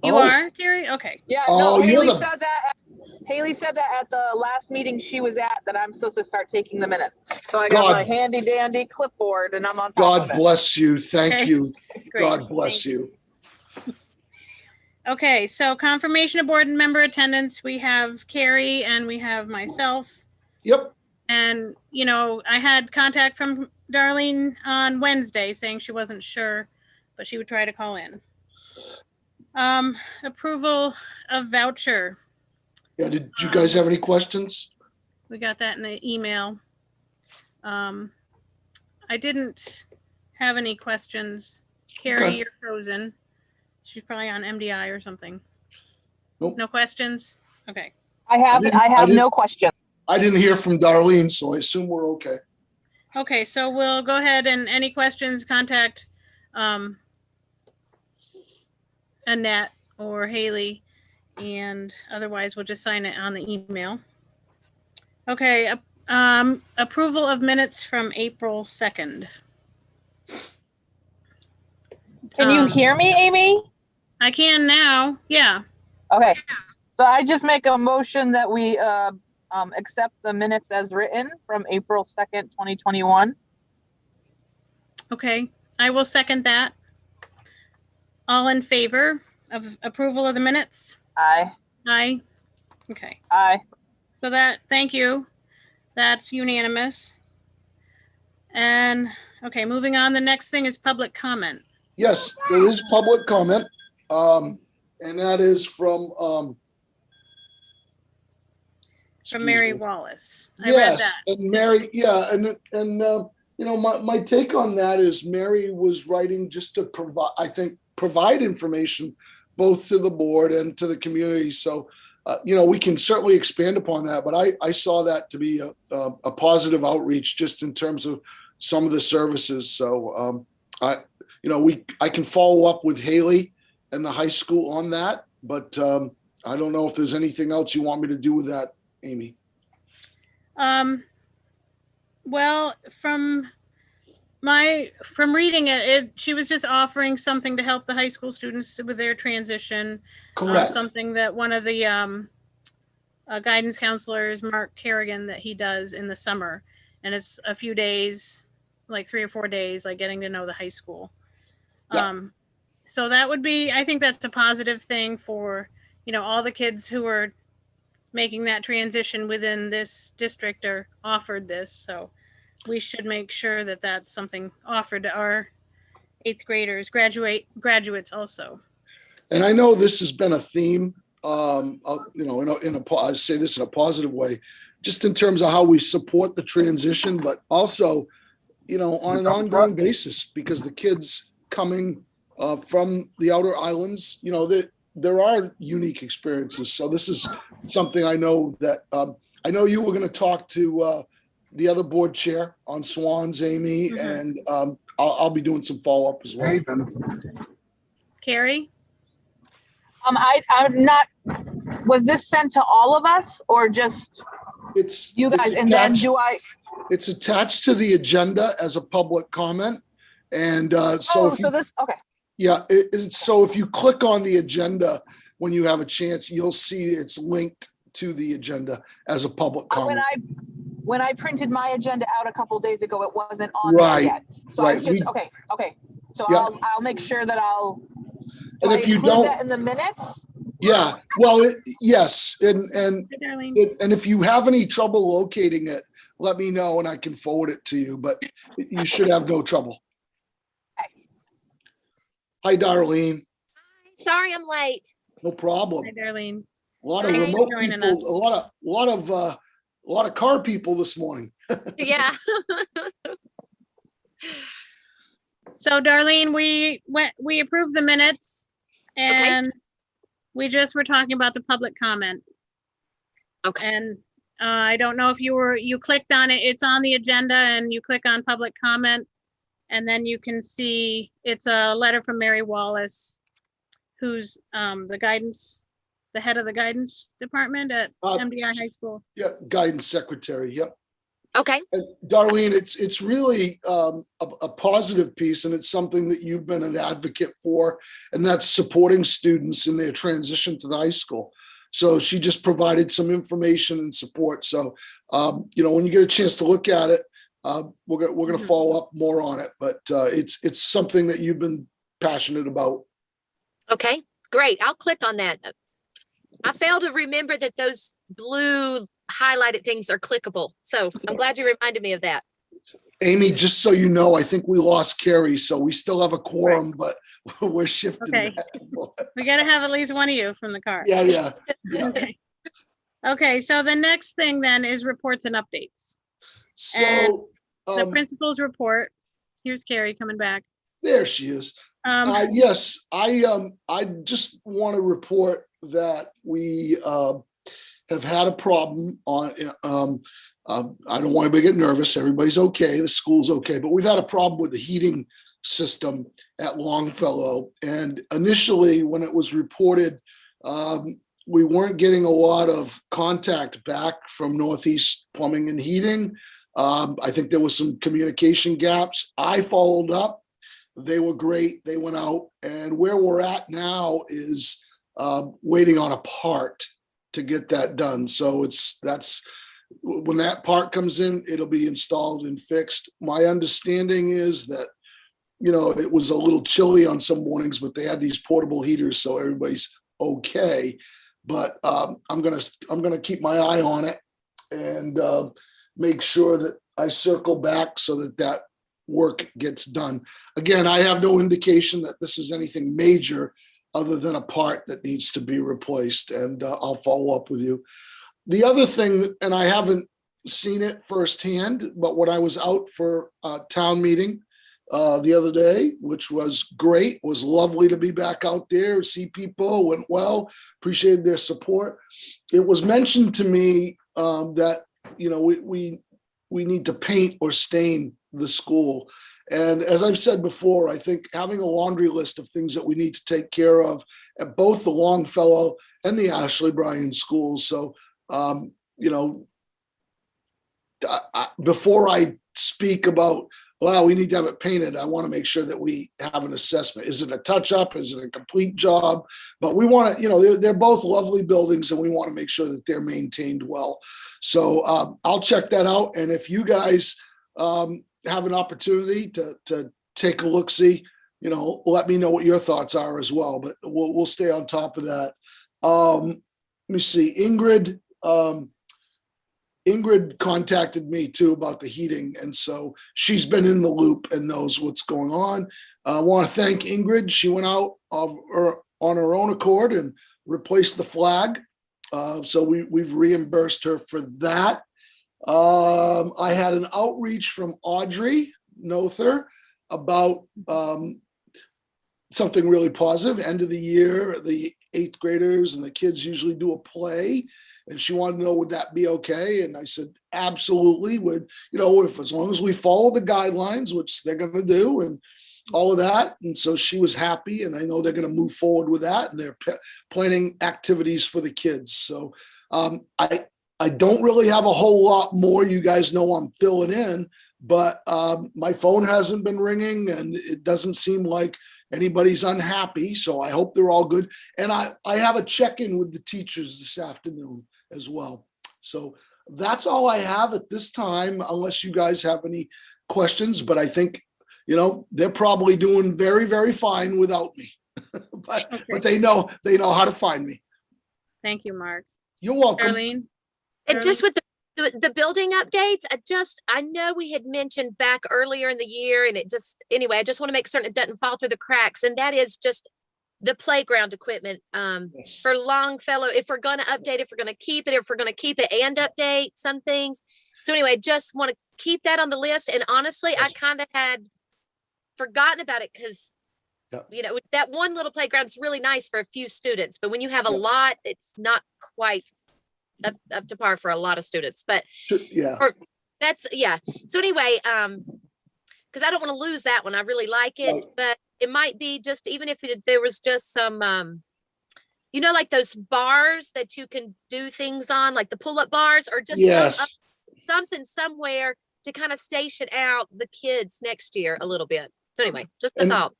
You are, Carrie? Okay. Yeah, Oh, no, you're Haley the- said that. Haley said that at the last meeting she was at, that I'm supposed to start taking the minutes. So I got God. my handy dandy clipboard and I'm on top God of it. bless you. Thank Okay. you. Great. God bless Thank you. Okay, so confirmation of board member attendance, we have Carrie and we have myself. Yep. And, you know, I had contact from Darlene on Wednesday saying she wasn't sure, but she would try to call in. Approval of voucher. Yeah. Did you guys have any questions? We got that in the email. I didn't have any questions. Carrie, Okay. you're frozen. She's probably on MDI or something. Nope. No questions? Okay. I have no question. I didn't hear from Darlene, so I assume we're okay. Okay, so we'll go ahead and any questions, contact Annette or Haley, and otherwise we'll just sign it on the email. Okay, approval of minutes from April 2nd. Can you hear me, Amy? I can now, yeah. Okay. So I just make a motion that we accept the minutes as written from April 2nd, 2021. Okay, I will second that. All in favor of approval of the minutes? Aye. Aye. Okay, Aye. so thank you. That's unanimous. And, okay, moving on, the next thing is public comment. Yes, there is public comment. And that is from Mary Wallace. I read yes, that. and Mary, yeah, and you know, my take on that is Mary was writing just to provide information both to the board and to the community. So, you know, we can certainly expand upon that, but I saw that to be a positive outreach just in terms of some of the services. So, I can follow up with Haley and the high school on that, but I don't know if there's anything else you want me to do with that, Amy. Well, from reading it, she was just offering something to help the high school students with their transition. Correct. Something that one of the guidance counselors, Mark Kerrigan, that he does in the summer. And it's a few days, like 3 or 4 days, like getting to know the high school. Yeah. So that would be, I think that's a positive thing for, you know, all the kids who are making that transition within this district are offered this. So we should make sure that that's something offered to our 8th graders, graduates also. And I know this has been a theme, you know, I say this in a positive way, just in terms of how we support the transition, but also, you know, on an ongoing basis, because the kids coming from the outer islands, you know, there are unique experiences. So this is something I know that I know you were going to talk to the other board chair on Swans, Amy, and I'll be doing some follow up as well. Carrie? I'm not. Was this sent to all of us or just you guys? And then do I? It's attached to the agenda as a public comment, and so okay. Yeah, so if you click on the agenda when you have a chance, you'll see it's linked to the agenda as a public comment. When I printed my agenda out a couple of days ago, it wasn't on Right, there yet. So right. Okay. So Yeah. I'll make sure that I'll. And if you don't, that in the minutes. Yeah, well, yes, and if you have any trouble locating it, let me know and I can forward it to you. But you should have no trouble. Hi, Darlene. Sorry, I'm late. No problem. Hi, Darlene. A lot of remote people, a lot of car people this morning. Yeah. So, Darlene, we approved the minutes, and we just were talking about the public comment. Okay. And I don't know if you clicked on it. It's on the agenda, and you click on public comment, and then you can see it's a letter from Mary Wallace, who's the head of the guidance department at MDI High School. Yeah, guidance secretary. Yep. Okay. Darlene, it's really a positive piece, and it's something that you've been an advocate for, and that's supporting students in their transition to the high school. So she just provided some information and support. So, when you get a chance to look at it, we're going to Mhm. follow up more on it. But it's something that you've been passionate about. Okay, great. I'll click on that. I failed to remember that those blue highlighted things are clickable. So I'm glad you reminded me of that. Amy, just so you know, I think we lost Carrie, so we still have a quorum, but we're shifting Okay. back. We got to have at least one of you from the car. Yeah. Okay. Okay, so the next thing then is reports and updates. So The principal's report. Here's Carrie coming back. there she is. Um, Yes, I just want to report that we have had a problem on. I don't want anybody to get nervous. Everybody's okay. The school's okay, but we've had a problem with the heating system at Longfellow. And initially, when it was reported, we weren't getting a lot of contact back from Northeast Plumbing and Heating. I think there was some communication gaps. I followed up. They were great. They went out, and where we're at now is waiting on a part to get that done. So that's when that part comes in, it'll be installed and fixed. My understanding is that it was a little chilly on some mornings, but they had these portable heaters, so everybody's okay. But I'm gonna keep my eye on it and make sure that I circle back so that work gets done. Again, I have no indication that this is anything major other than a part that needs to be replaced, and I'll follow up with you. The other thing, and I haven't seen it firsthand, but when I was out for a town meeting the other day, which was great, was lovely to be back out there, see people, went well, appreciated their support. It was mentioned to me that we need to paint or stain the school. And as I've said before, I think having a laundry list of things that we need to take care of at both the Longfellow and the Ashley Bryan schools. So, before I speak about, well, we need to have it painted, I want to make sure that we have an assessment. Is it a touch up? Is it a complete job? But we want to, they're both lovely buildings, and we want to make sure that they're maintained well. So I'll check that out. And if you guys have an opportunity to take a look, see, let me know what your thoughts are as well. But we'll stay on top of that. Let me see, Ingrid contacted me too about the heating, and so she's been in the loop and knows what's going on. I want to thank Ingrid. She went out on her own accord and replaced the flag. So we've reimbursed her for that. I had an outreach from Audrey Nother about something really positive. End of the year, the 8th graders and the kids usually do a play, and she wanted to know, would that be okay? And I said, absolutely. Would, if as long as we follow the guidelines, which they're going to do, and all of that. And so she was happy, and I know they're going to move forward with that, and they're planning activities for the kids. So I don't really have a whole lot more. You guys know I'm filling in, but my phone hasn't been ringing, and it doesn't seem like anybody's unhappy. So I hope they're all good. And I have a check-in with the teachers this afternoon as well. So that's all I have at this time, unless you guys have any questions. But I think, they're probably doing very, very fine without me. but they know how to find me. Thank you, Mark. You're welcome. Darlene? And just with the building updates, I know we had mentioned back earlier in the year, and I just want to make certain it doesn't fall through the cracks. And that is just the playground equipment Yes. for Longfellow. If we're going to update, if we're going to keep it and update some things. So anyway, just want to keep that on the list. And honestly, I kind of had forgotten about it because that one little playground is really nice for a few students, but when you have a lot, it's not quite up to par for a lot of students. But yeah, so anyway, because I don't want to lose that one. I really like it. Right. But it might be just, even if there was just some like those bars that you can do things on, like the pull-up bars, or just some yes, something somewhere to kind of station out the kids next year a little bit. So anyway, just a And- thought.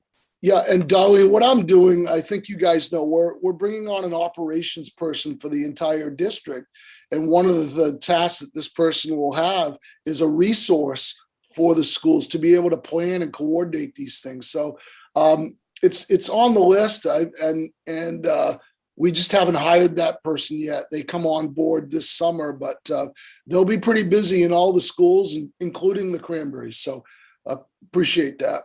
Yeah, and Darlene, what I'm doing, I think you guys know, we're bringing on an operations person for the entire district. And one of the tasks that this person will have is a resource for the schools to be able to plan and coordinate these things. So it's on the list. We just haven't hired that person yet. They come on board this summer, but they'll be pretty busy in all the schools, including the Cranberries. So appreciate that.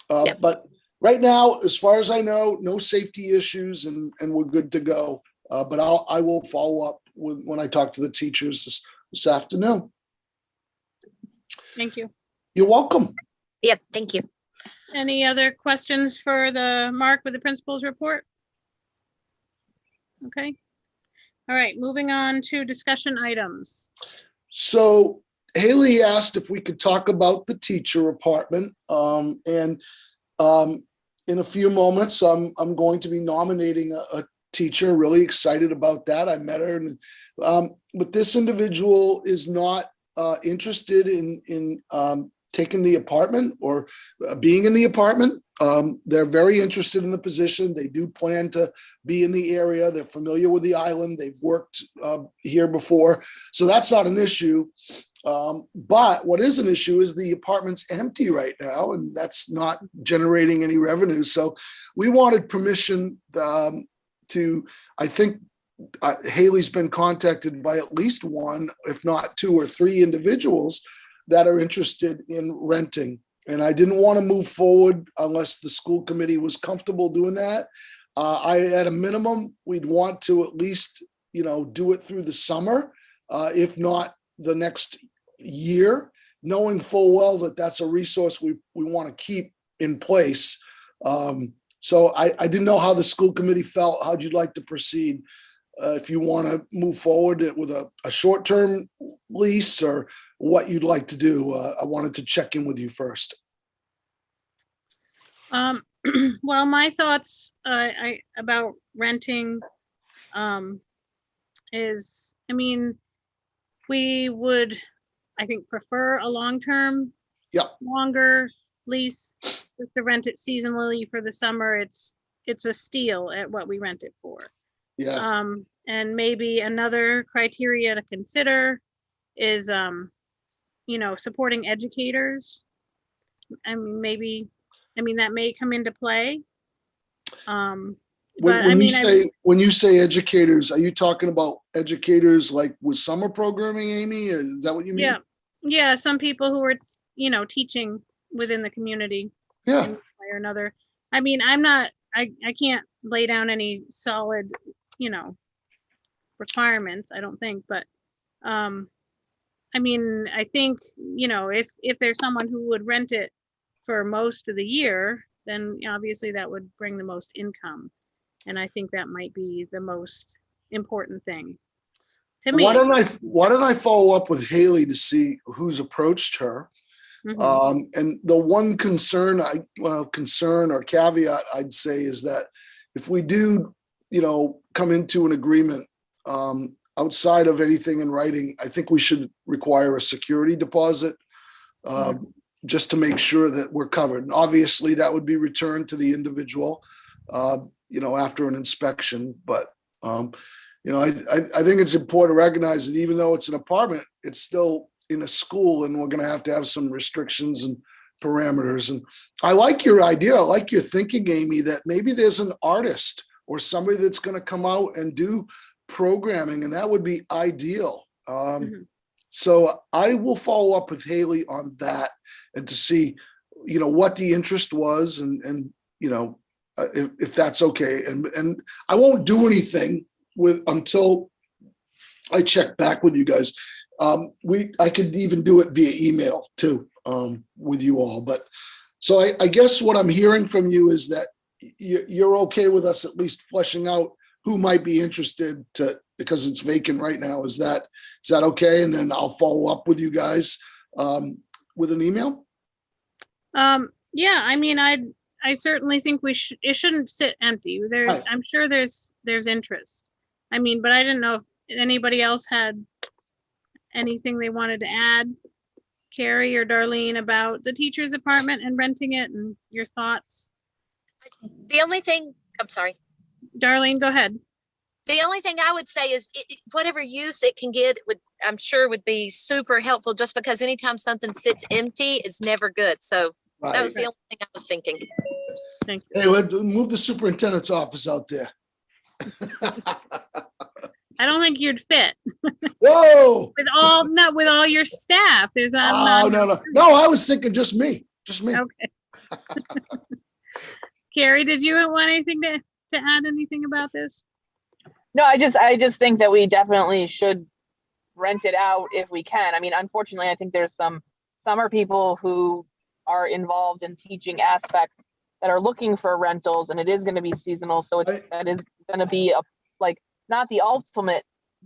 Yep. But right now, as far as I know, no safety issues and we're good to go. But I will follow up when I talk to the teachers this afternoon. Thank you. You're welcome. Yep. Thank you. Any other questions for the Mark with the principal's report? Okay. All right, moving on to discussion items. So Haley asked if we could talk about the teacher apartment. In a few moments, I'm going to be nominating a teacher. Really excited about that. I met her, but this individual is not interested in taking the apartment or being in the apartment. They're very interested in the position. They do plan to be in the area. They're familiar with the island. They've worked here before. So that's not an issue. But what is an issue is the apartment's empty right now, and that's not generating any revenue. So we wanted permission to, I think Haley's been contacted by at least one, if not two or three individuals that are interested in renting. And I didn't want to move forward unless the school committee was comfortable doing that. At a minimum, we'd want to at least, do it through the summer, if not the next year, knowing full well that that's a resource we want to keep in place. So I didn't know how the school committee felt. How'd you like to proceed? If you want to move forward with a short-term lease or what you'd like to do. I wanted to check in with you first. Well, my thoughts about renting is, we would, I think, prefer a long-term, longer lease, just to rent it seasonally for the summer. It's a steal at what we rent it for. Yeah. And maybe another criteria to consider is, supporting educators. That may come into play. When you say educators, are you talking about educators like with summer programming, Amy? Is that what you mean? Yeah. Some people who are, teaching within the community. Yeah. In one way or another. I can't lay down any solid, requirements, I don't think, but, I think, if there's someone who would rent it for most of the year, then obviously that would bring the most income. And I think that might be the most important thing to me. Why don't I follow up with Haley to see who's approached her? Mhm. And the one concern or caveat I'd say is that if we do, come into an agreement outside of anything in writing, I think we should require a security deposit just to make sure that we're covered. And obviously, that would be returned to the individual, after an inspection. But I think it's important to recognize that even though it's an apartment, it's still in a school, and we're going to have some restrictions and parameters. And I like your idea. I like your thinking, Amy, that maybe there's an artist or somebody that's going to come out and do programming, and that would be ideal. So I will follow up with Haley on that and to see, what the interest was and if that's okay. And I won't do anything until I check back with you guys. I could even do it via email too, with you all. But so I guess what I'm hearing from you is that you're okay with us at least fleshing out who might be interested because it's vacant right now. Is that okay? And then I'll follow up with you guys with an email. Yeah, I certainly think it shouldn't sit empty. Right. I'm sure there's interest. But I didn't know if anybody else had anything they wanted to add, Carrie or Darlene, about the teacher's apartment and renting it and your thoughts? The only thing, I'm sorry. Darlene, go ahead. The only thing I would say is whatever use it can get would, I'm sure would be super helpful, just because anytime something sits empty, it's never good. So that was the only thing I was thinking. Thank you. Hey, move the superintendent's office out there. I don't think you'd fit Whoa! with all your staff. There's Oh, not. no, I was thinking just me. Okay. Carrie, did you want anything to add anything about this? No, I just think that we definitely should rent it out if we can. I mean, unfortunately, I think there's some summer people who are involved in teaching aspects that are looking for rentals, and it is going to be seasonal. So that is going to be not the ultimate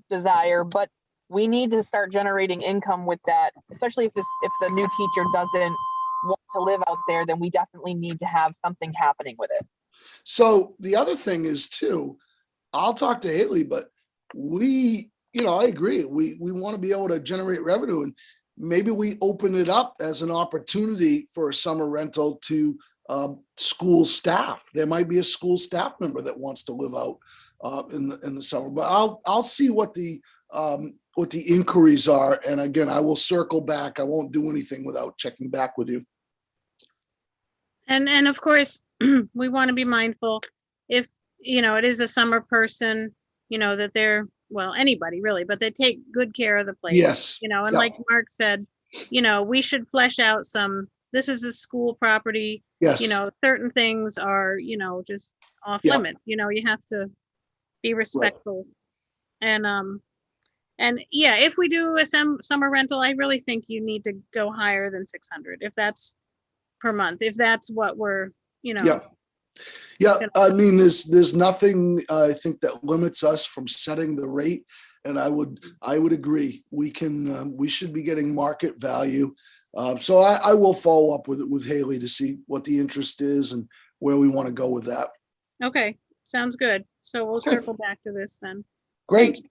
desire, but we need to start generating income with that, especially if the new teacher doesn't want to live out there, then we definitely need to have something happening with it. So the other thing is too, I'll talk to Haley, but I agree. We want to be able to generate revenue, and maybe we open it up as an opportunity for a summer rental to school staff. There might be a school staff member that wants to live out in the summer, but I'll see what the inquiries are. And again, I will circle back. I won't do anything without checking back with you. And of course, we want to be mindful if, it is a summer person, that they're, well, anybody really, but they take good care of the place. Yes. And Yeah. like Mark said, we should flesh out this is a school property. Yes. Certain things are, just off Yeah. limit. You have to be respectful. And yeah, if we do a summer rental, I really think you need to go higher than 600 if that's per month, if that's what we're, Yeah. Yeah. I mean, there's nothing I think that limits us from setting the rate. And I would agree. We should be getting market value. So I will follow up with Haley to see what the interest is and where we want to go with that. Okay, sounds good. So we'll circle back to this then. Great.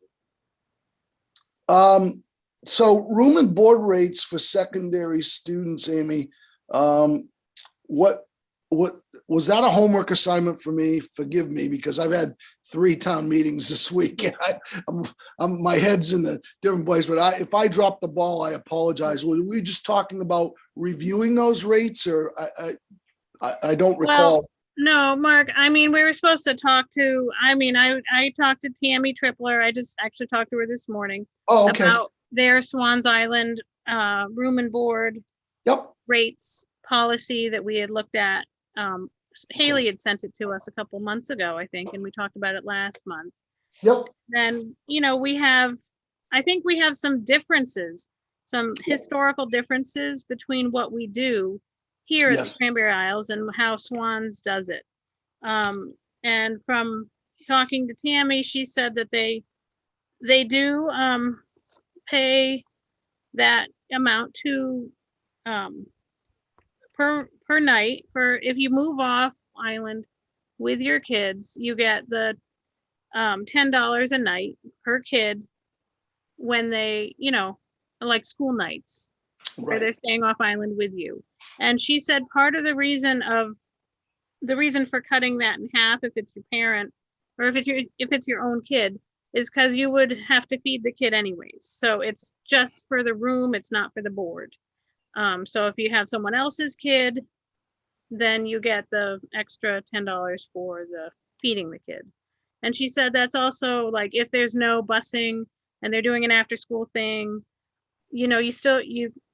So room and board rates for secondary students, Amy. What was that a homework assignment for me? Forgive me, because I've had 3 town meetings this week. And my head's in a different place, but if I drop the ball, I apologize. Were we just talking about reviewing those rates, or I don't recall? Well, no, Mark, we were supposed to talk to, I talked to Tammy Tripler. I just actually talked to her this morning. Oh, okay. About their Swans Island room and board Yep. rates policy that we had looked at. Haley had sent it to us a couple months ago, I think, and we talked about it last month. Yep. Then, I think we have some differences, some historical differences between what we do here at the Yes. Cranberry Isles and how Swans does it. And from talking to Tammy, she said that they do pay that amount to per night. For if you move off island with your kids, you get the $10 a night per kid when they, like school nights where they're staying off island with you. And she said part of the reason for cutting that in half, if it's your parent or if it's your own kid, is because you would have to feed the kid anyways. So it's just for the room, it's not for the board. So if you have someone else's kid, then you get the extra $10 for the feeding the kid. And she said that's also like if there's no busing and they're doing an after school thing, you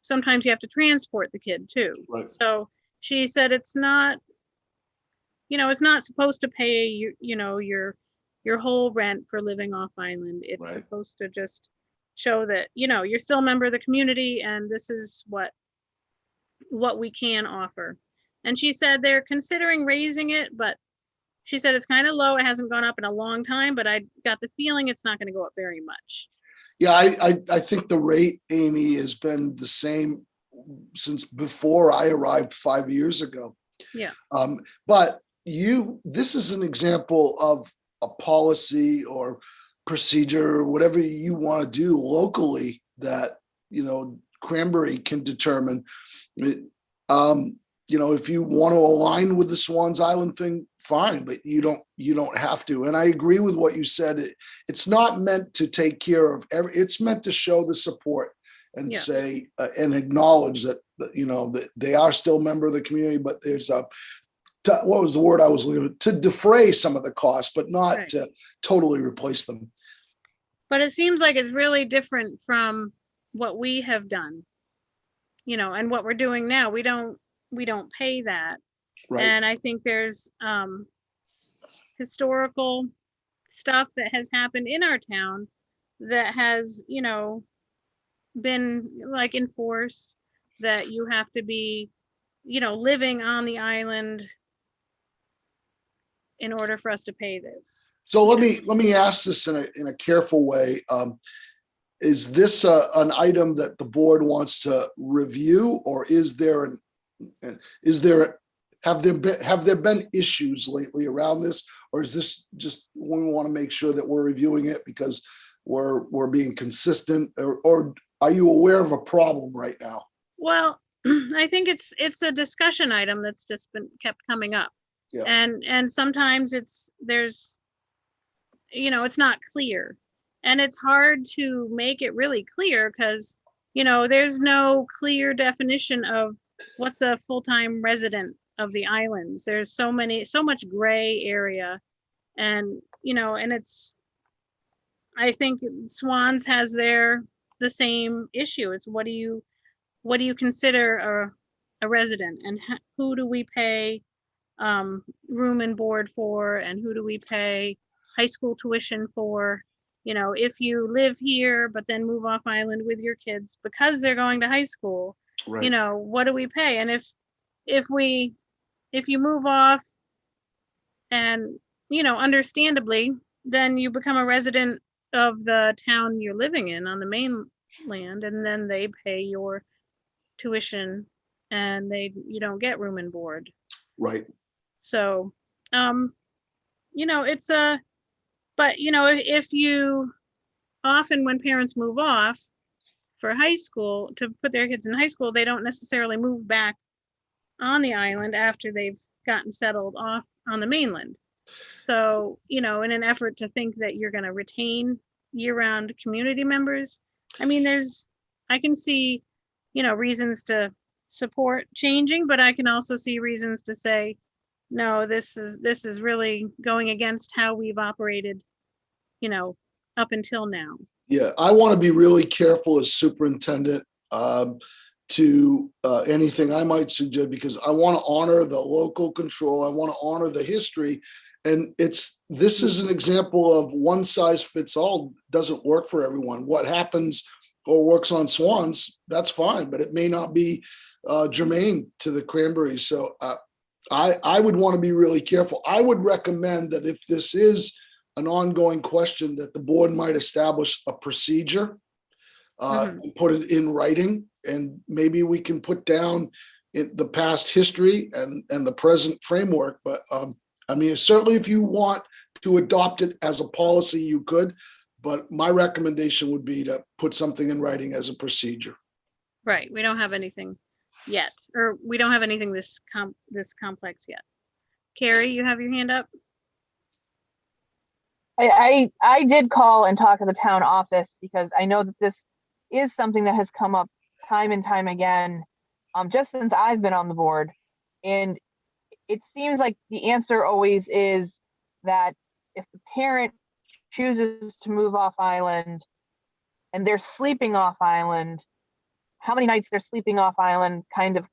sometimes you have to transport the kid too. Right. So she said it's not supposed to pay your whole rent for living off island. It's Right. supposed to just show that, you're still a member of the community and this is what we can offer. And she said they're considering raising it, but she said it's kind of low. It hasn't gone up in a long time, but I got the feeling it's not going to go up very much. Yeah, I think the rate, Amy, has been the same since before I arrived 5 years ago. Yeah. But this is an example of a policy or procedure or whatever you want to do locally that, Cranberry can determine. If you want to align with the Swans Island thing, fine, but you don't have to. And I agree with what you said. It's not meant to take care of it's meant to show the support and Yeah. say, and acknowledge that, that they are still a member of the community, but there's what was the word I was looking for? To defray some of the costs, but not Right. to totally replace them. But it seems like it's really different from what we have done, and what we're doing now. We don't pay that. Right. And I think there's historical stuff that has happened in our town that has, been like enforced, that you have to be, living on the island in order for us to pay this. So let me ask this in a careful way. Is this an item that the board wants to review, or have there been issues lately around this, or is this just we want to make sure that we're reviewing it because we're being consistent, or are you aware of a problem right now? Well, I think it's a discussion item that's just been kept coming up. Yeah. And sometimes there's it's not clear, and it's hard to make it really clear because there's no clear definition of what's a full-time resident of the islands. There's so much gray area, and I think Swans has the same issue. It's what do you consider a resident, and who do we pay room and board for, and who do we pay high school tuition for? If you live here but then move off island with your kids because they're going to high school, Right. what do we pay? And if you move off and understandably, then you become a resident of the town you're living in on the mainland, and then they pay your tuition and you don't get room and board. Right. So if you often, when parents move off for high school to put their kids in high school, they don't necessarily move back on the island after they've gotten settled off on the mainland. So, in an effort to think that you're going to retain year-round community members, I can see, reasons to support changing, but I can also see reasons to say, no, this is really going against how we've operated, up until now. Yeah, I want to be really careful as superintendent to anything I might suggest, because I want to honor the local control. I want to honor the history. And this is an example of one size fits all doesn't work for everyone. What happens or works on Swans, that's fine, but it may not be germane to the Cranberry. So I would want to be really careful. I would recommend that if this is an ongoing question, that the board might establish a procedure and put it in writing, and maybe we can put down the past history and the present framework. But certainly if you want to adopt it as a policy, you could, but my recommendation would be to put something in writing as a procedure. Right. We don't have anything yet, or we don't have anything this complex yet. Carrie, you have your hand up? I did call and talk to the town office because I know that this is something that has come up time and time again, just since I've been on the board. And it seems like the answer always is that if the parent chooses to move off island and they're sleeping off island, how many nights they're sleeping off island kind of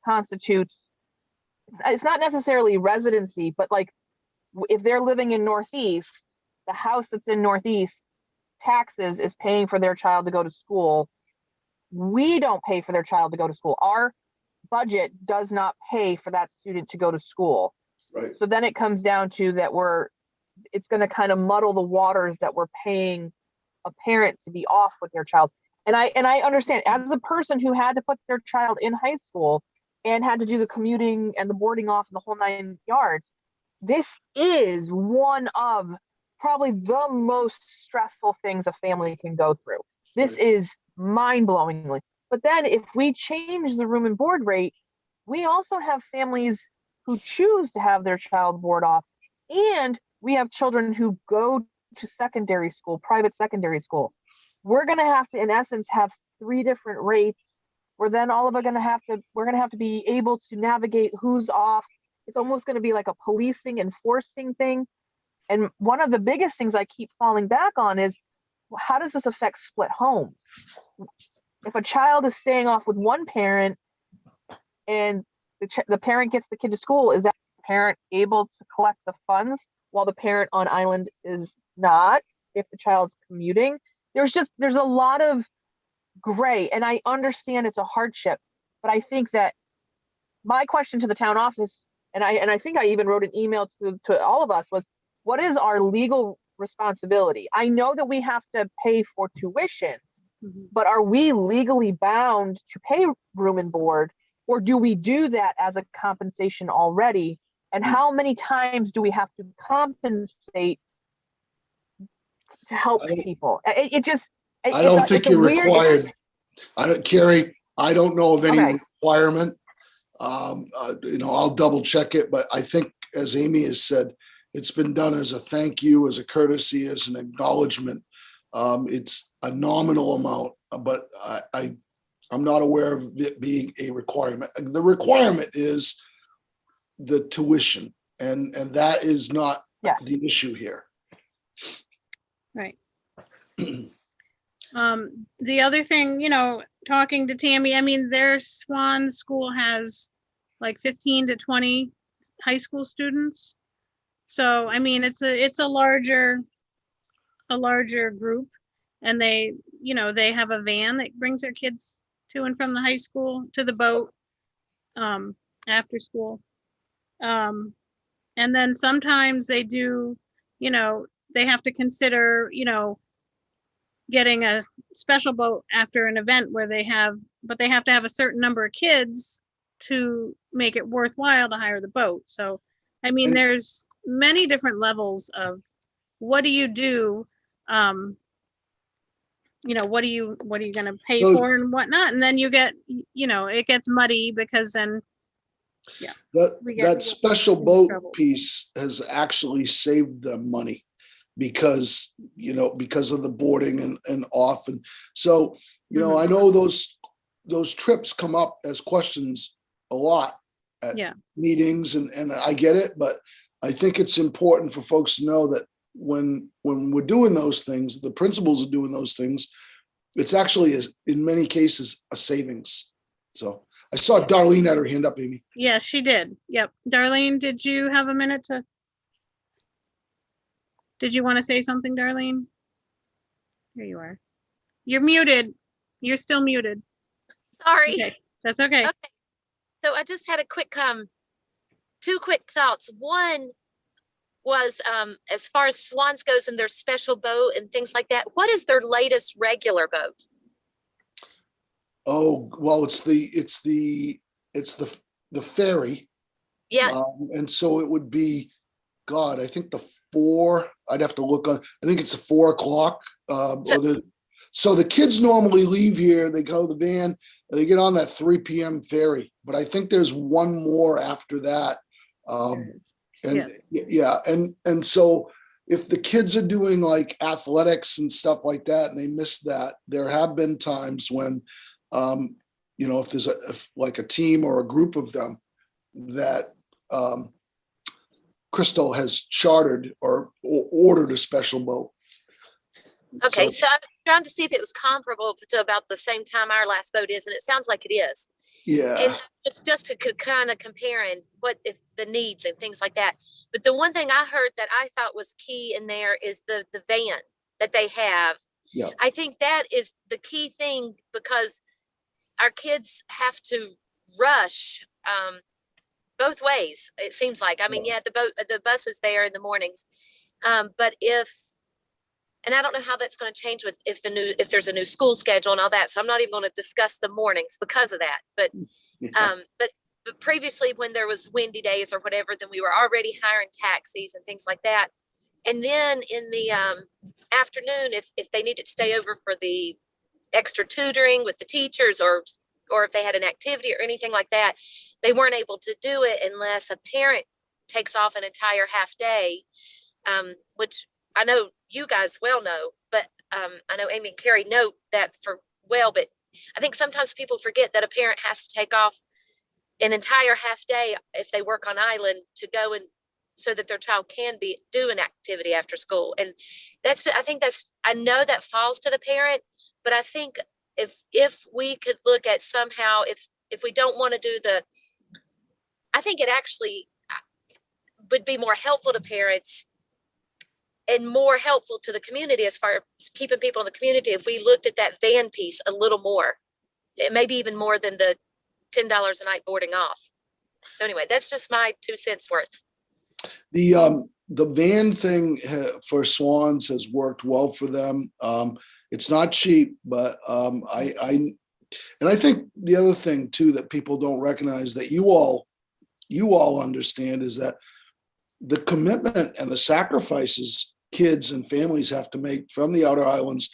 constitutes, it's not necessarily residency, but like if they're living in Northeast, the house that's in Northeast taxes is paying for their child to go to school. We don't pay for their child to go to school. Our budget does not pay for that student to go to school. Right. So then it comes down to that it's going to kind of muddle the waters that we're paying a parent to be off with their child. And I understand, as a person who had to put their child in high school and had to do the commuting and the boarding off and the whole 9 yards, this is one of probably the most stressful things a family can go through. This is mind-blowingly. But then if we change the room and board rate, we also have families who choose to have their child board off. And we have children who go to secondary school, private secondary school. We're going to have to, in essence, have 3 different rates. We're then all of us we're going to have to be able to navigate who's off. It's almost going to be like a policing, enforcing thing. And one of the biggest things I keep falling back on is, well, how does this affect split homes? If a child is staying off with one parent and the parent gets the kid to school, is that parent able to collect the funds while the parent on island is not, if the child's commuting? There's a lot of gray, and I understand it's a hardship, but I think that my question to the town office, and I think I even wrote an email to all of us, was, what is our legal responsibility? I know that we have to pay for tuition, but are we legally bound to pay room and board, or do we do that as a compensation already? And how many times do we have to compensate to help people? I don't think you're required. Carrie, I don't know of any Okay. requirement. I'll double check it, but I think, as Amy has said, it's been done as a thank you, as a courtesy, as an acknowledgement. It's a nominal amount, but I'm not aware of it being a requirement. The requirement is the tuition, and that is not Yes. the issue here. Right. The other thing, talking to Tammy, I mean, their Swan School has like 15 to 20 high school students. So, I mean, it's a larger group, and they have a van that brings their kids to and from the high school to the boat, after school. And then sometimes they do, they have to consider, getting a special boat after an event where they have to have a certain number of kids to make it worthwhile to hire the boat. So, I mean, And- there's many different levels of what do you do? What are you going to pay Those- for and whatnot? And then you get, it gets muddy because then we get That special in boat trouble. piece has actually saved them money because of the boarding and off. And so, I know those trips come up as questions a lot at Yeah. meetings, and I get it, but I think it's important for folks to know that when we're doing those things, the principals are doing those things, it's actually, in many cases, a savings. So I saw Darlene had her hand up, Amy. Yes, she did. Yep. Darlene, did you have a minute did you want to say something, Darlene? Here you are. You're muted. You're still muted. Sorry. Okay, that's okay. Okay. So I just had a quick, 2 quick thoughts. One was, as far as Swans goes and their special boat and things like that, what is their latest regular boat? Oh, well, it's the ferry. Yeah, And so it would be, God, I think I'd have to look on, I think it's 4 o'clock. So the kids normally leave here, they go to the van, and they get on that 3 p.m. ferry, but I think there's one more after that. And so if the kids are doing like athletics and stuff like that, and they miss that, there have been times when, if there's like a team or a group of them that Crystal has chartered or ordered a special boat. okay. So I was trying to see if it was comparable to about the same time our last boat is, and it sounds like it is. Yeah. And it's just to kind of comparing what if the needs and things like that. But the one thing I heard that I thought was key in there is the van that they have. Yeah. I think that is the key thing, because our kids have to rush both ways. It seems like, I mean, yeah, the bus is there in the mornings. But and I don't know how that's going to change if there's a new school schedule and all that. So I'm not even going to discuss the mornings because of that. But but previously, when there was windy days or whatever, then we were already hiring taxis and things like that. And then in the afternoon, if they needed to stay over for the extra tutoring with the teachers or if they had an activity or anything like that, they weren't able to do it unless a parent takes off an entire half day, which I know you guys well know, but I know Amy and Carrie know that but I think sometimes people forget that a parent has to take off an entire half day if they work on island to go and so that their child can do an activity after school. And I know that falls to the parent, but I think if we could look at somehow, if we don't want to do I think it actually would be more helpful to parents and more helpful to the community as far as keeping people in the community if we looked at that van piece a little more, maybe even more than the $10 a night boarding off. So anyway, that's just my 2 cents worth. The van thing for Swans has worked well for them. It's not cheap, but I think the other thing too that people don't recognize that you all understand is that the commitment and the sacrifices kids and families have to make from the outer islands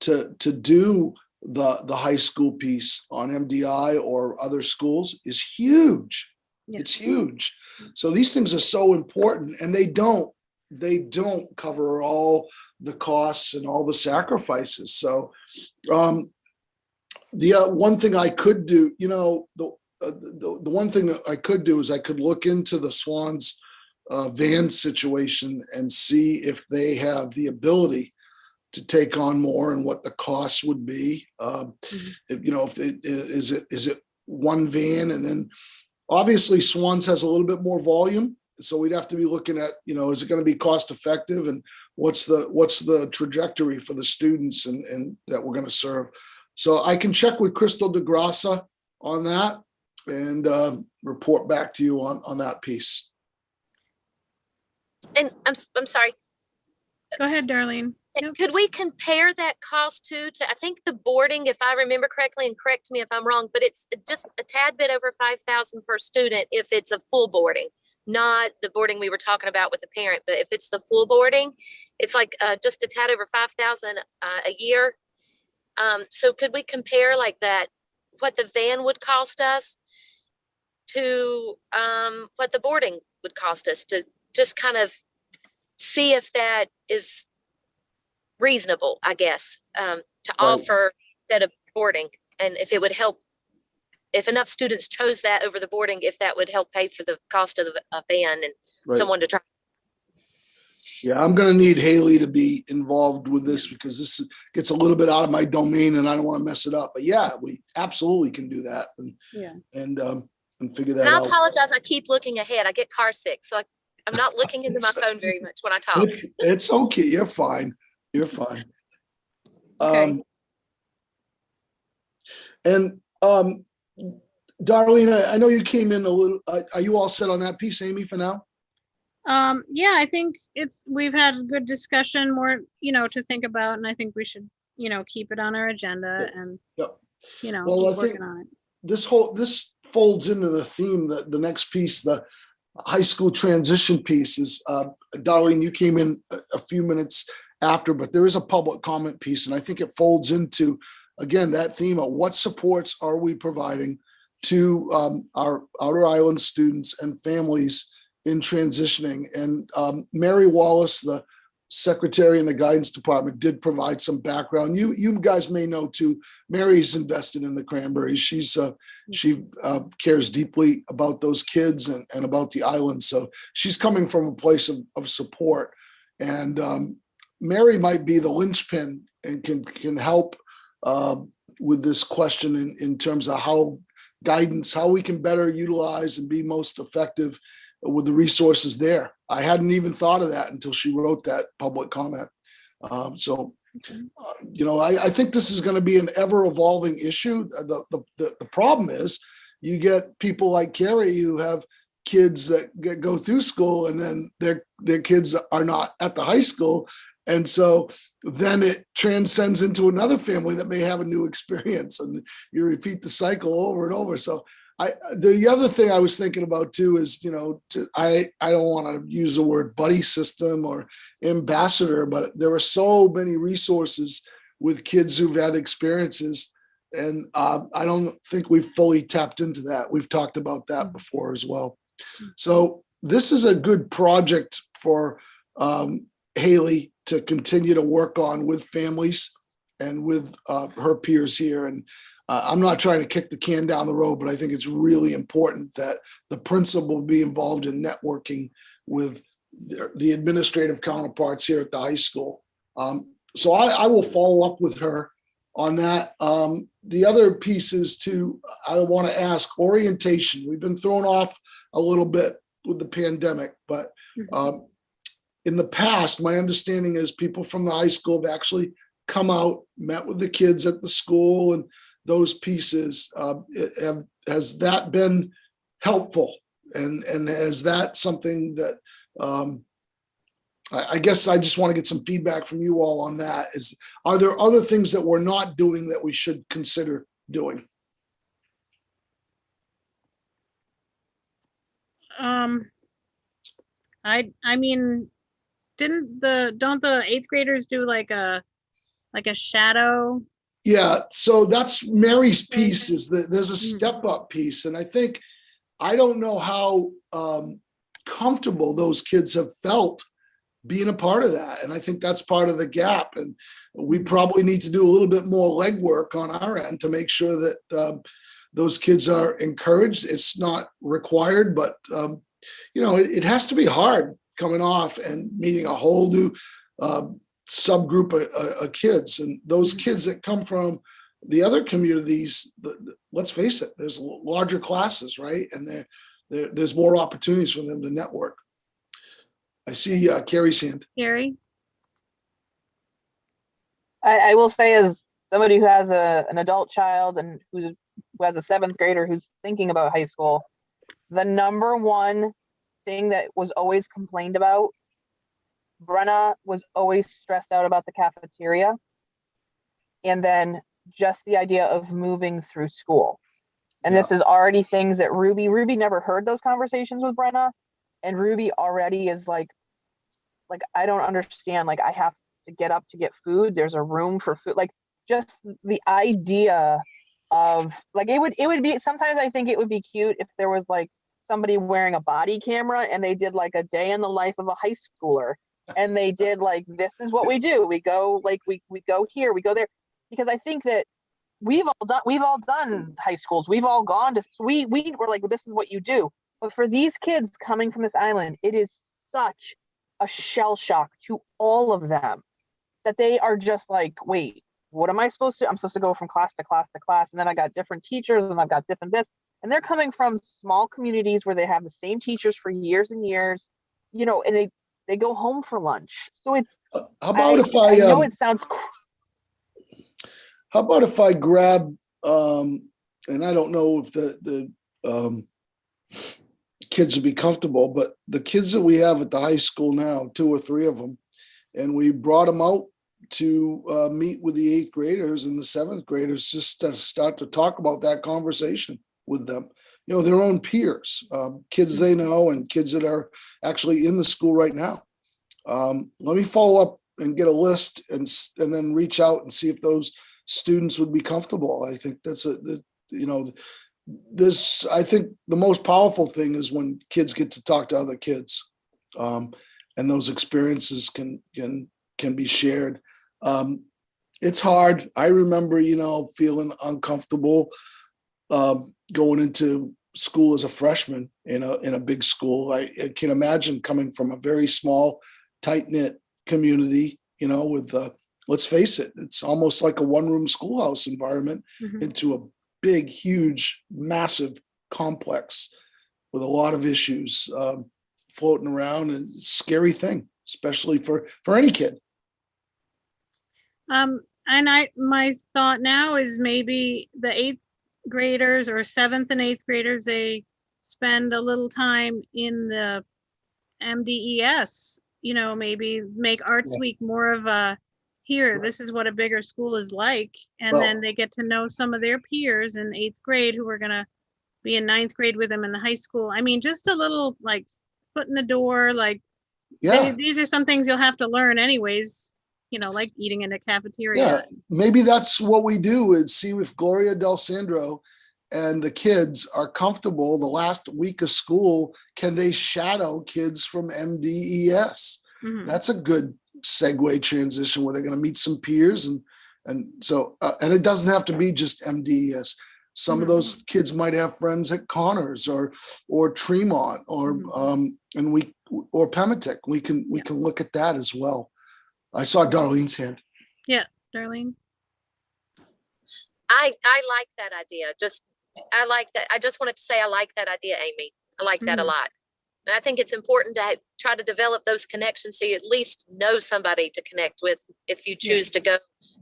to do the high school piece on MDI or other schools is huge. Yeah. It's huge. So these things are so important, and they don't cover all the costs and all the sacrifices. So the one thing I could do, the one thing that I could do is I could look into the Swans van situation and see if they have the ability to take on more and what the costs would be. Is it one van, and then obviously Swans has a little bit more volume, so we'd have to be looking at, is it going to be cost effective, and what's the trajectory for the students and that we're going to serve. So I can check with Crystal DeGrassa on that and report back to you on that piece. And I'm sorry. Go ahead, Darlene. Yep. Could we compare that cost to I think the boarding, if I remember correctly, and correct me if I'm wrong, but it's just a tad bit over $5,000 per student if it's a full boarding, not the boarding we were talking about with the parent, but if it's the full boarding, it's like just a tad over $5,000 a year. So could we compare like that, what the van would cost us to what the boarding would cost us, to just kind of see if that is reasonable, I guess, to offer that of boarding, and if it would help, if enough students chose that over the boarding, if that would help pay for the cost of a van and someone to try. Yeah, I'm going to need Haley to be involved with this because this gets a little bit out of my domain and I don't want to mess it up. But yeah, we absolutely can do that and figure that out. I apologize. I keep looking ahead. I get car sick, so I'm not looking into my phone very much when I talk. It's okay. You're fine. You're fine. Okay. And Darlene, I know you came in a little. Are you all set on that piece, Amy, for now? Yeah, I think we've had a good discussion, more, to think about, and I think we should, keep it on our agenda and, Well, keep I think working on it. this folds into the theme that the next piece, the high school transition piece is, Darlene, you came in a few minutes after, but there is a public comment piece. And I think it folds into, again, that theme of what supports are we providing to our outer island students and families in transitioning. And Mary Wallace, the secretary in the guidance department, did provide some background. You guys may know too, Mary's invested in the Cranberries. She cares deeply about those kids and about the island. So she's coming from a place of support. And Mary might be the linchpin and can help with this question in terms of how we can better utilize and be most effective with the resources there. I hadn't even thought of that until she wrote that public comment. I think this is going to be an ever evolving issue. The problem is you get people like Carrie who have kids that go through school and then their kids are not at the high school. And so then it transcends into another family that may have a new experience and you repeat the cycle over and over. So the other thing I was thinking about too is, I don't want to use the word buddy system or ambassador, but there are so many resources with kids who've had experiences. And I don't think we've fully tapped into that. We've talked about that before as well. So this is a good project for Haley to continue to work on with families and with her peers here. And I'm not trying to kick the can down the road, but I think it's really important that the principal be involved in networking with the administrative counterparts here at the high school. So I will follow up with her on that. The other piece is I want to ask orientation. We've been thrown off a little bit with the pandemic, but in the past, my understanding is people from the high school have actually come out, met with the kids at the school, and those pieces. Has that been helpful? And is that something that I guess I just want to get some feedback from you all on that. Are there other things that we're not doing that we should consider doing? I mean, don't the eighth graders do like a shadow? Yeah, so that's Mary's piece, is that there's a step up piece. And I don't know how comfortable those kids have felt being a part of that. And I think that's part of the gap. And we probably need to do a little bit more legwork on our end to make sure that those kids are encouraged. It's not required, but it has to be hard coming off and meeting a whole new subgroup of kids. And those kids that come from the other communities, let's face it, there's larger classes, right? And there's more opportunities for them to network. I see Carrie's hand. Carrie? I will say, as somebody who has an adult child and who has a seventh grader who's thinking about high school, the number one thing that was always complained about, Brenna was always stressed out about the cafeteria. And then just the idea of moving through school. And this is already things that Ruby never heard those conversations with Brenna. And Ruby already is like, I don't understand. Like, I have to get up to get food. There's a room for food. Like, just the idea of it would be, sometimes I think it would be cute if there was like somebody wearing a body camera and they did like a day in the life of a high schooler. And they did like, this is what we do. We go we go here, we go there. Because I think that we've all done high schools. We've all gone to, we were like, well, this is what you do. But for these kids coming from this island, it is such a shell shock to all of them that they are just like, wait, what am I supposed to? I'm supposed to go from class to class to class. And then I got different teachers and I've got different this. And they're coming from small communities where they have the same teachers for years and years, and they go home for lunch. So it's, how about I know it sounds. How about if I grab, and I don't know if the kids would be comfortable, but the kids that we have at the high school now, 2 or 3 of them, and we brought them out to meet with the 8th graders and the 7th graders, just to start to talk about that conversation with them. Their own peers, kids they know and kids that are actually in the school right now. Let me follow up and get a list and then reach out and see if those students would be comfortable. I think that's I think the most powerful thing is when kids get to talk to other kids, and those experiences can be shared. It's hard. I remember, feeling uncomfortable going into school as a freshman in a big school. I can imagine coming from a very small, tight-knit community, with let's face it, it's almost like a one-room schoolhouse environment into a big, huge, massive complex with a lot of issues floating around, and it's a scary thing, especially for any kid. And my thought now is maybe the 8th graders or 7th and 8th graders, they spend a little time in the MDES, maybe make Arts Week more of a, here, this is what a bigger school is like. And then they get to know some of their peers in 8th grade who are going to be in 9th grade with them in the high school. I mean, just a little like foot in the door, like these are some things you'll have to learn anyways, like eating in a cafeteria. Yeah, maybe that's what we do is see if Gloria Del Sandro and the kids are comfortable the last week of school. Can they shadow kids from MDES? Mhm. That's a good segue transition where they're going to meet some peers and so and it doesn't have to be just MDES. Some of Mhm. those kids might have friends at Connors or Tremont or Mhm. or Pematech. We can look at that as well. I saw Darlene's hand. Darlene? I like that idea. I like that. I just wanted to say I like that idea, Amy. I like that a Mhm. lot. And I think it's important to try to develop those connections so you at least know somebody to connect with if you Yeah. choose to go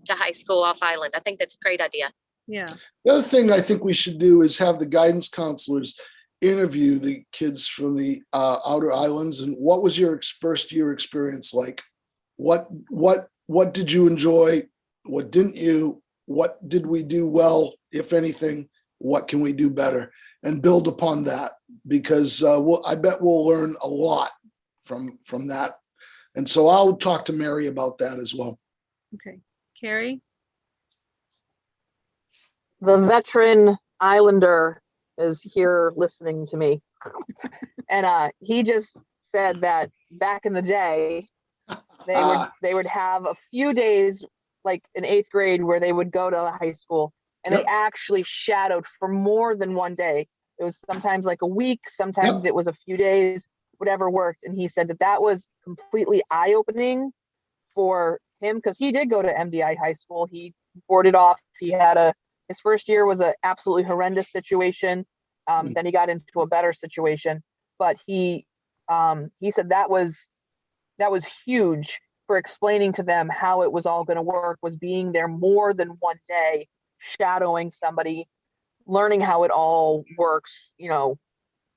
to high school off island. I think that's a great idea. Yeah. The other thing I think we should do is have the guidance counselors interview the kids from the outer islands. And what was your first year experience like? What did you enjoy? What didn't you? What did we do well, if anything? What can we do better? And build upon that, because I bet we'll learn a lot from that. And so I'll talk to Mary about that as well. Okay. Carrie? The veteran Islander is here listening to me. And he just said that back in the day, they would have a few days, like in 8th grade, where they would go to high school and Yep. they actually shadowed for more than one day. It was sometimes like a week, sometimes it was a few days, whatever worked. And he said that was completely eye-opening for him, because he did go to MDI high school. He boarded off. He had his first year was an absolutely horrendous situation. Then he got into a better situation, but he said that was huge for explaining to them how it was all going to work, was being there more than one day, shadowing somebody, learning how it all works,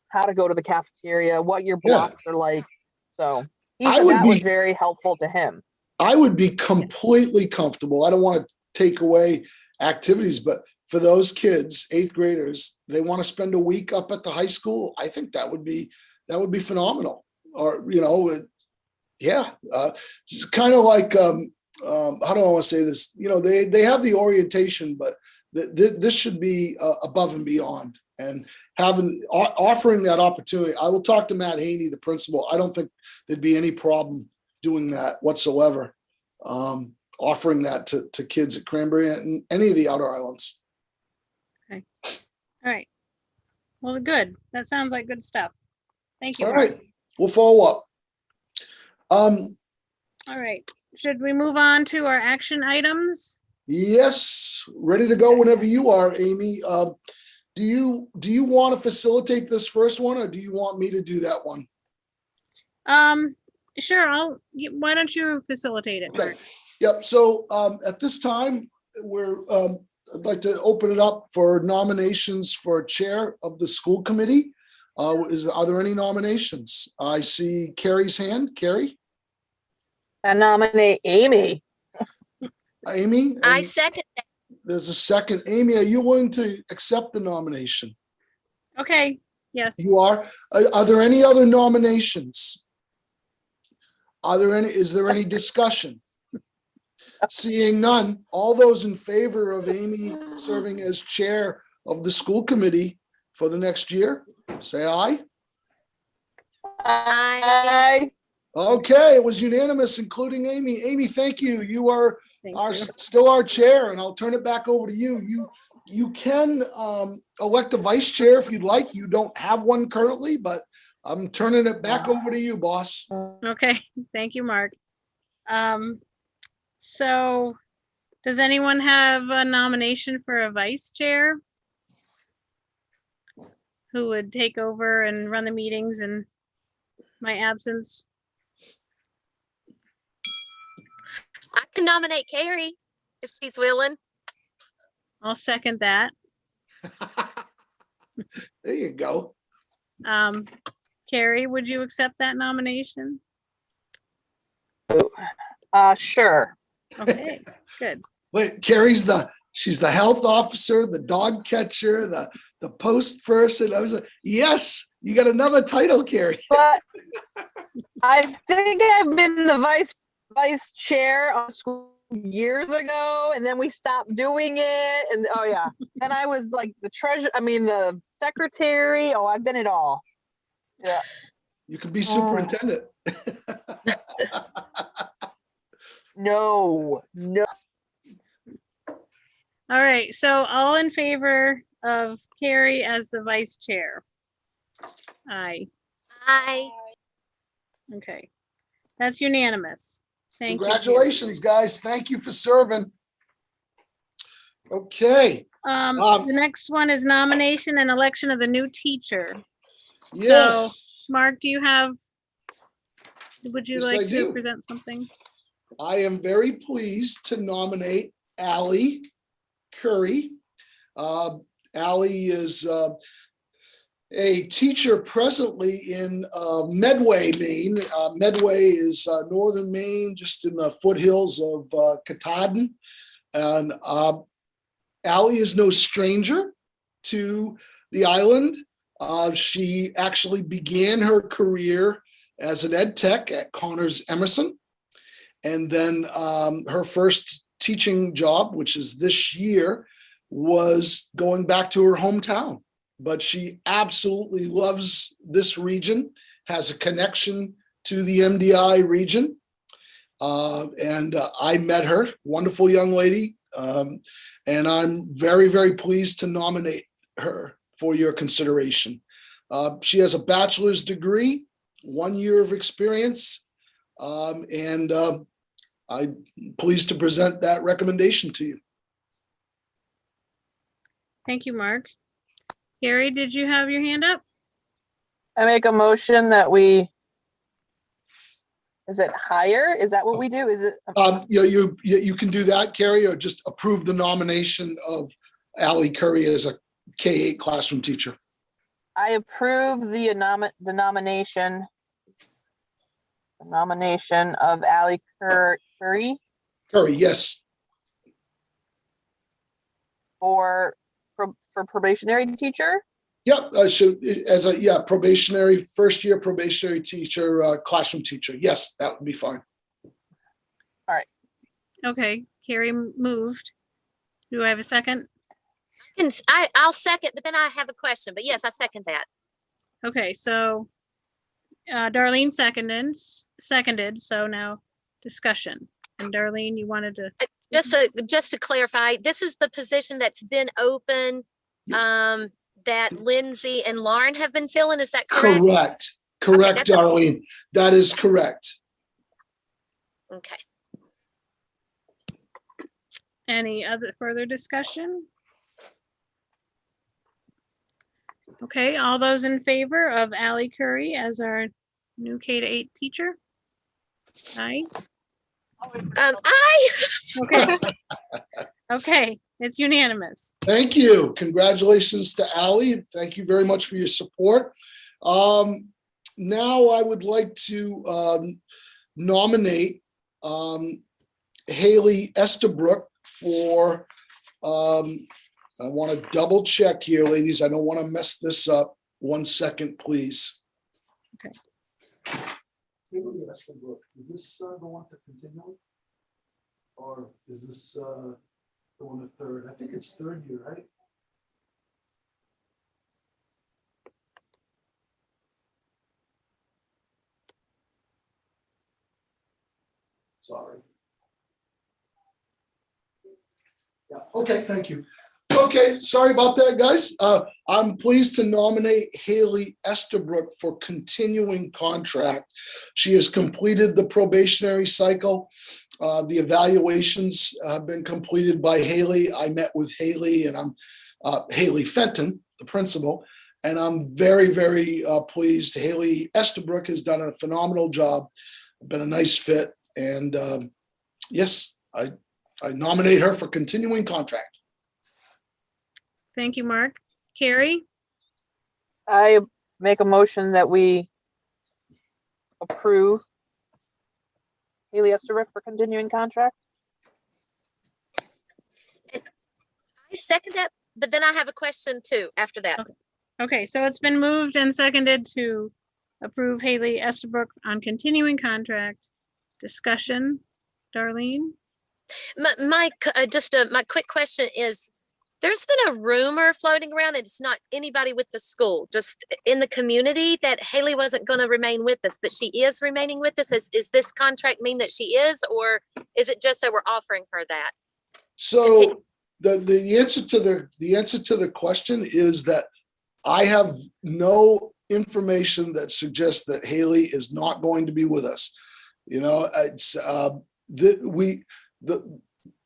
how to go to the cafeteria, what your Yeah. blocks are like. So he I said would that was be- very helpful to him. I would be completely comfortable. I don't want to take away activities, but for those kids, 8th graders, they want to spend a week up at the high school. I think that would be phenomenal. Or, yeah, it's kind of like, how do I want to say this? They have the orientation, but this should be above and beyond, and offering that opportunity. I will talk to Matt Haney, the principal. I don't think there'd be any problem doing that whatsoever. Offering that to kids at Cranberry and any of the outer islands. All right. Well, good. That sounds like good stuff. Thank you. All Mark. right, we'll follow up. All right. Should we move on to our action items? Yes, ready to go whenever you are, Amy. Do you want to facilitate this first one, or do you want me to do that one? Sure. Why don't you facilitate it, Mark? Okay. Yep. So at this time, I'd like to open it up for nominations for chair of the school committee. Are there any nominations? I see Carrie's hand. Carrie? I nominate Amy. Amy? I And second that. there's a second. Amy, are you willing to accept the nomination? Okay. Yes. You are. Are there any other nominations? Is there any discussion? Seeing none, all those in favor of Amy serving as chair of the school committee for the next year, say aye. Aye. Okay, it was unanimous, including Amy. Amy, thank you. You are Thank are you. still our chair, and I'll turn it back over to you. You can elect a vice chair if you'd like. You don't have one currently, but I'm turning it back over to you, boss. Okay. Thank you, Mark. So does anyone have a nomination for a vice chair who would take over and run the meetings in my absence? I can nominate Carrie if she's willing. I'll second that. There you go. Carrie, would you accept that nomination? Sure. Okay, good. Wait, she's the health officer, the dog catcher, the post person. I was like, yes, you got another title, Carrie. But I think I've been the vice vice chair of school years ago, and then we stopped doing it. And oh yeah, then I was like the the secretary. Oh, I've been it all. Yeah. You can be Oh. superintendent. No. All right, so all in favor of Carrie as the vice chair? Aye, okay. That's unanimous. Thank you. Carrie. Congratulations, guys. Thank you for serving. Okay, The next one is nomination and election of the new teacher. yes, Mark, would you Yes, I like to do. present something? I am very pleased to nominate Allie Curry. Allie is a teacher presently in Medway, Maine. Medway is northern Maine, just in the foothills of Katahdin. And Allie is no stranger to the island. She actually began her career as an ed tech at Connors Emerson. And then her first teaching job, which is this year, was going back to her hometown. But she absolutely loves this region, has a connection to the MDI region. And I met her, wonderful young lady. And I'm very, very pleased to nominate her for your consideration. She has a bachelor's degree, 1 year of experience. And I'm pleased to present that recommendation to you. Thank you, Mark. Carrie, did you have your hand up? I make a motion that is it higher? Is that what we do? Is it? You can do that, Carrie, or just approve the nomination of Allie Curry as a K-8 classroom teacher. I approve the nomination of Allie Curry Curry, yes. for probationary teacher. Yep, probationary, first year probationary teacher, classroom teacher. Yes, that would be fine. Okay, Carrie moved. Do I have a second? I'll second, but then I have a question. But yes, I second that. Okay, so Darlene seconded, so now discussion. And Darlene, you wanted to, Just to clarify, this is the position that's been open, that Lindsay and Lauren have been filling. Is that correct? Correct, that's a- Darlene. That is correct. Okay. any other further discussion? Okay, all those in favor of Allie Curry as our new K-8 teacher? Aye. Okay. Okay, it's unanimous. Thank you. Congratulations to Allie. Thank you very much for your support. Now I would like to nominate Haley Estabrook for, I want to double check here, ladies. I don't want to mess this up. 1 second, please. Okay. Haley Estabrook, is this the one to continue? Or is this the one at third? I think it's third year, right? Sorry. Yeah, okay, thank you. Okay, sorry about that, guys. I'm pleased to nominate Haley Estabrook for continuing contract. She has completed the probationary cycle. The evaluations have been completed by Haley. I met with Haley and I'm Haley Fenton, the principal, and I'm very, very pleased. Haley Estabrook has done a phenomenal job, been a nice fit, and yes, I nominate her for continuing contract. Thank you, Mark. Carrie, I make a motion that we approve Haley Estabrook for continuing contract. I second that, but then I have a question too after that. okay, so it's been moved and seconded to approve Haley Estabrook on continuing contract. Discussion, Darlene? My quick question is, there's been a rumor floating around, and it's not anybody with the school, just in the community, that Haley wasn't going to remain with us, but she is remaining with us. Is this contract mean that she is, or is it just that we're offering her that? So the answer to the question is that I have no information that suggests that Haley is not going to be with us. You know, it's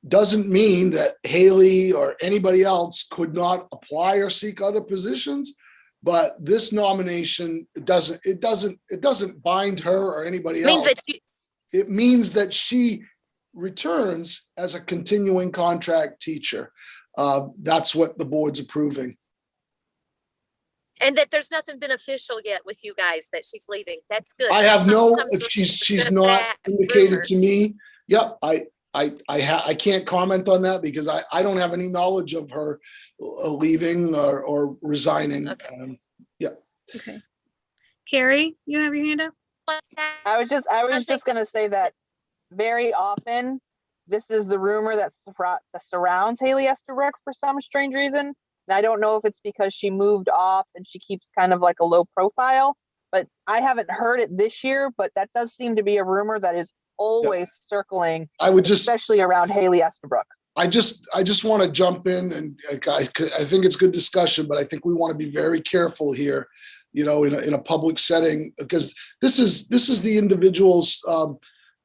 doesn't mean that Haley or anybody else could not apply or seek other positions, but this nomination doesn't bind her or anybody Means else. that It means that she returns as a continuing contract teacher. That's what the board's approving. and that there's nothing been official yet with you guys that she's leaving. That's good. I have no, Sometimes if there's she's just not that indicated rumor. to me. Yep, I can't comment on that because I don't have any knowledge of her leaving or resigning. Okay. Okay. Carrie, you have your hand up? I was just gonna say that very often, this is the rumor that surrounds Haley Estabrook for some strange reason. And I don't know if it's because she moved off and she keeps kind of like a low profile, but I haven't heard it this year, but that does seem to be a rumor that is always circling, I would just, especially around Haley Estabrook. I just want to jump in, and I think it's good discussion, but I think we want to be very careful here, you know, in a public setting, because this is the individual's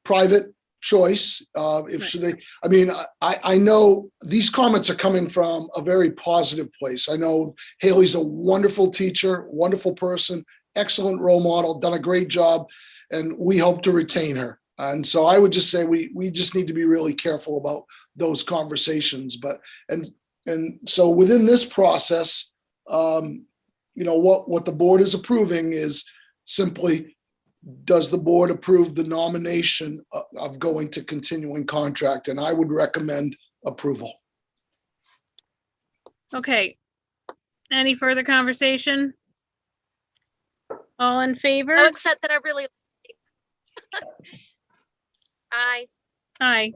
private choice. If should they, I mean, I know these comments are coming from a very positive place. I know Haley's a wonderful teacher, wonderful person, excellent role model, done a great job, and we hope to retain her. And so I would just say we just need to be really careful about those conversations. But and so within this process, you know, what the board is approving is simply, does the board approve the nomination of going to continuing contract? And I would recommend approval. Okay. Any further conversation? All in favor? Oh, except that I really. Aye.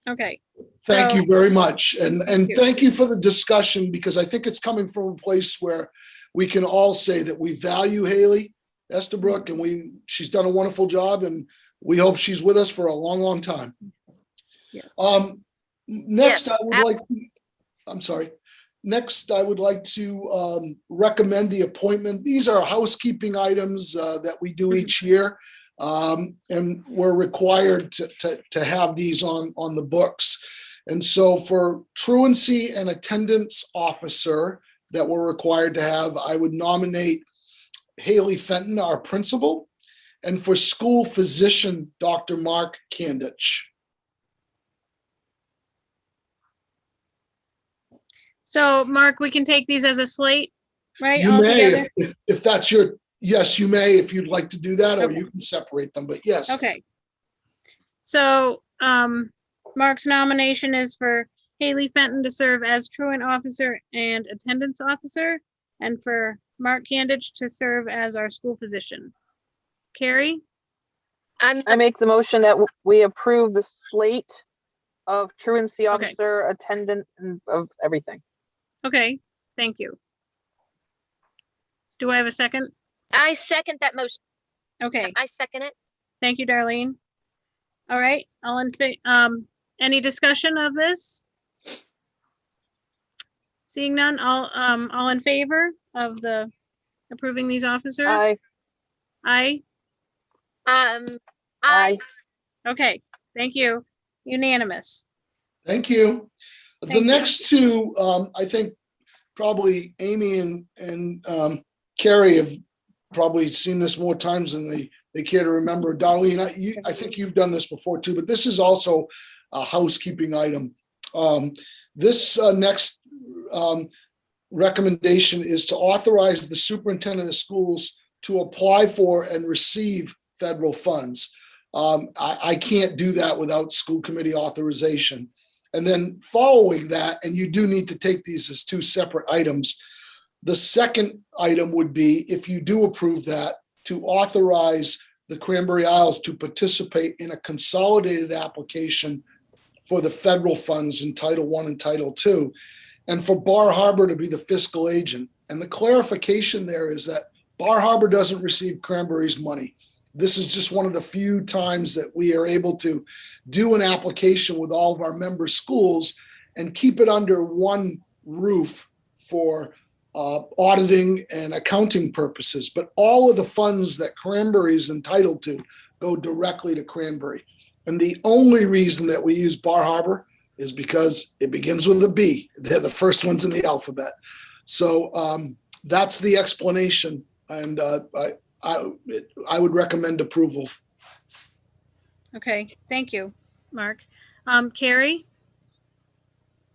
Okay. Thank So- you very much. And you. thank you for the discussion, because I think it's coming from a place where we can all say that we value Haley Estabrook, and she's done a wonderful job, and we hope she's with us for a long, long time. Yes. Next, Yes, I would like, I'm sorry. Next, I would like to recommend the appointment. These are housekeeping items that we do each year. And we're required to have these on the books. And so for truancy and attendance officer that we're required to have, I would nominate Haley Fenton, our principal, and for school physician, Dr. Mark Kandich. So Mark, we can take these as a slate, right? You all may, together? if that's your, yes, you may, if you'd like to do that, or Okay. you can separate them, but yes. Okay. So, Mark's nomination is for Haley Fenton to serve as truant officer and attendance officer, and for Mark Kandich to serve as our school physician. Carrie? I make the motion that we approve the slate of truancy Okay. officer, attendant, and of everything. Okay, thank you. Do I have a second? I second that motion. Okay, I second it. thank you, Darlene. All right, any discussion of this? Seeing none, all in favor of the approving these officers? Aye. Aye, I Aye. okay, thank you, unanimous. Thank you. The Thank you. next two, I think probably Amy and Carrie have probably seen this more times than they care to remember. Darlene, I think you've done this before too, but this is also a housekeeping item. This next recommendation is to authorize the superintendent of schools to apply for and receive federal funds. I can't do that without school committee authorization. And then following that, and you do need to take these as two separate items, the second item would be, if you do approve that, to authorize the Cranberry Isles to participate in a consolidated application for the federal funds in Title I and Title II, and for Bar Harbor to be the fiscal agent. And the clarification there is that Bar Harbor doesn't receive Cranberry's money. This is just one of the few times that we are able to do an application with all of our member schools and keep it under one roof for auditing and accounting purposes. But all of the funds that Cranberry is entitled to go directly to Cranberry. And the only reason that we use Bar Harbor is because it begins with a B. They're the first ones in the alphabet. So that's the explanation. And I would recommend approval. Okay, thank you, Mark. Carrie,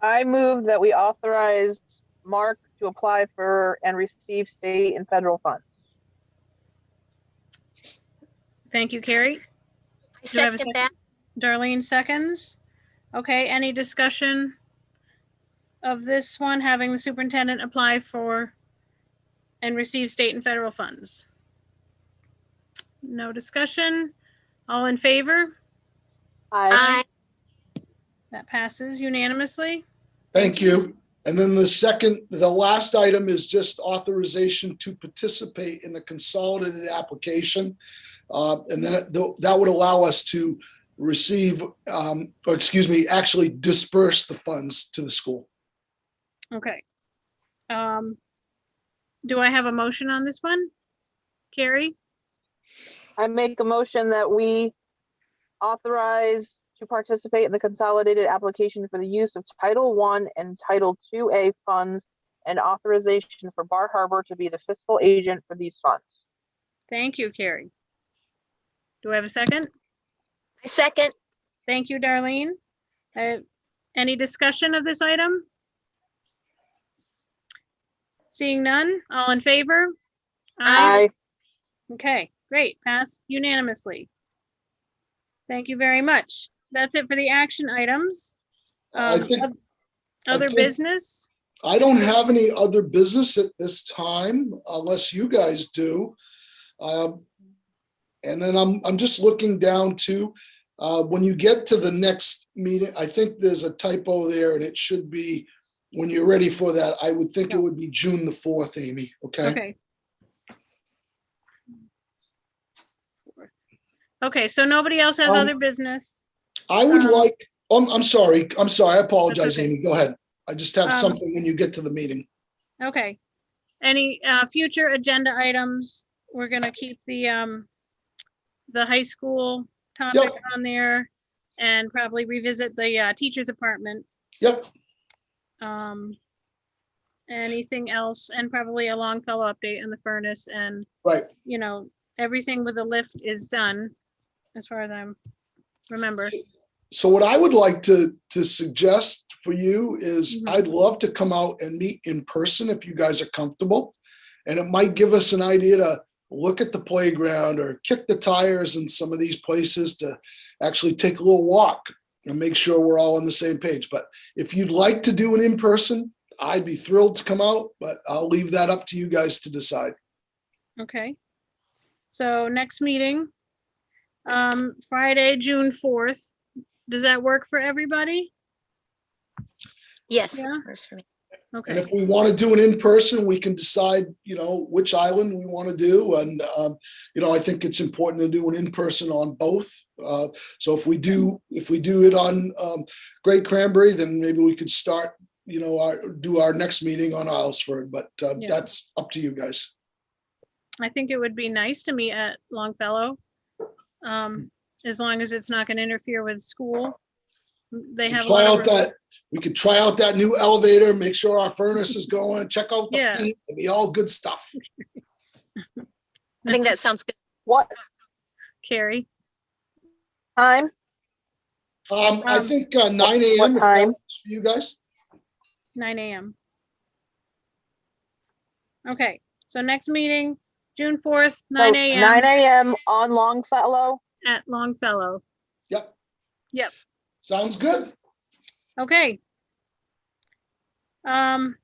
I move that we authorize Mark to apply for and receive state and federal funds. thank you, Carrie. I Do I have a second that. Darlene seconds. Okay, any discussion of this one, having the superintendent apply for and receive state and federal funds? No discussion. All in favor? Aye. Aye. That passes unanimously. Thank you. And then the last item is just authorization to participate in the consolidated application. And then that would allow us to receive, actually disperse the funds to the school. Okay. Do I have a motion on this one? Carrie? I make a motion that we authorize to participate in the consolidated application for the use of Title I and Title IIA funds and authorization for Bar Harbor to be the fiscal agent for these funds. Thank you, Carrie. Do I have a second? I second. Thank you, Darlene. Any discussion of this item? Seeing none, all in favor? Aye. Okay, great, passed unanimously. Thank you very much. That's it for the action items. I think- Other think- business? I don't have any other business at this time unless you guys do. And then I'm just looking down to, when you get to the next meeting, I think there's a typo there and it should be, when you're ready for that, I would think it would be June the 4th, Amy, okay? Okay. Okay, so nobody else has other business? I would Um, like, I'm sorry, I apologize, okay. Amy, go ahead. I just have Um, something when you get to the meeting. Okay. Any future agenda items? We're gonna keep the high school topic on there and probably revisit the teachers department. Yep, Anything else? And probably a Longfellow update on the furnace and, right. you know, everything with the lift is done as far as I'm remember. So what I would like to suggest for you is Mhm. I'd love to come out and meet in person if you guys are comfortable. And it might give us an idea to look at the playground or kick the tires in some of these places to actually take a little walk and make sure we're all on the same page. But if you'd like to do an in-person, I'd be thrilled to come out, but I'll leave that up to you guys to decide. Okay. So next meeting, Friday, June 4th. Does that work for everybody? Yes. Yeah. Works for me. And Okay, if we want to do an in-person, we can decide, which island we want to do. And, I think it's important to do an in-person on both. So if we do it on Great Cranberry, then maybe we could start, do our next meeting on Islesford, but Yeah. that's up to you guys. I think it would be nice to meet at Longfellow. As long as it's not gonna interfere with school. They have a lot of. We could try out that new elevator, make sure our furnace is going, check out the Yeah. paint, it'd be all good stuff. I think that sounds good. What Carrie, time? I think 9 a.m. if that time? works for you guys. 9 a.m. Okay, so next meeting, June 4th, 9 a.m. 9 a.m. on Longfellow. at Longfellow. Yep. Yep. Sounds good. Okay. And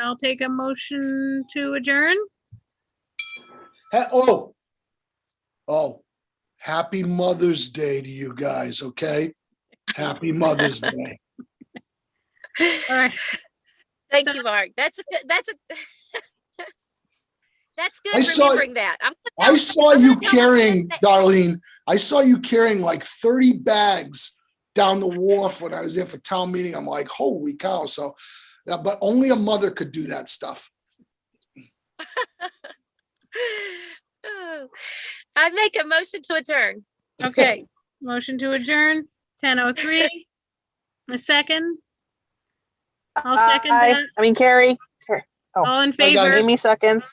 I'll take a motion to adjourn. Oh, Oh, happy Mother's Day to you guys, okay? Happy Mother's Day. All right. Thank So- you, Mark. That's a that's I good saw- remembering that. I saw I'm you gonna tell my carrying, friends Darlene, I saw you carrying like 30 bags down the wharf when I was there for town meeting. I'm like, holy cow. So, but only a mother could do that stuff. Oh, I make a motion to adjourn. Okay, motion to adjourn, 10:03. A second? I'll second that. Carrie, All in guys. favor? give me seconds.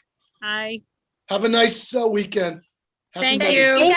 Aye. Have a nice weekend. Happy Thank Mother's you. Day. You guys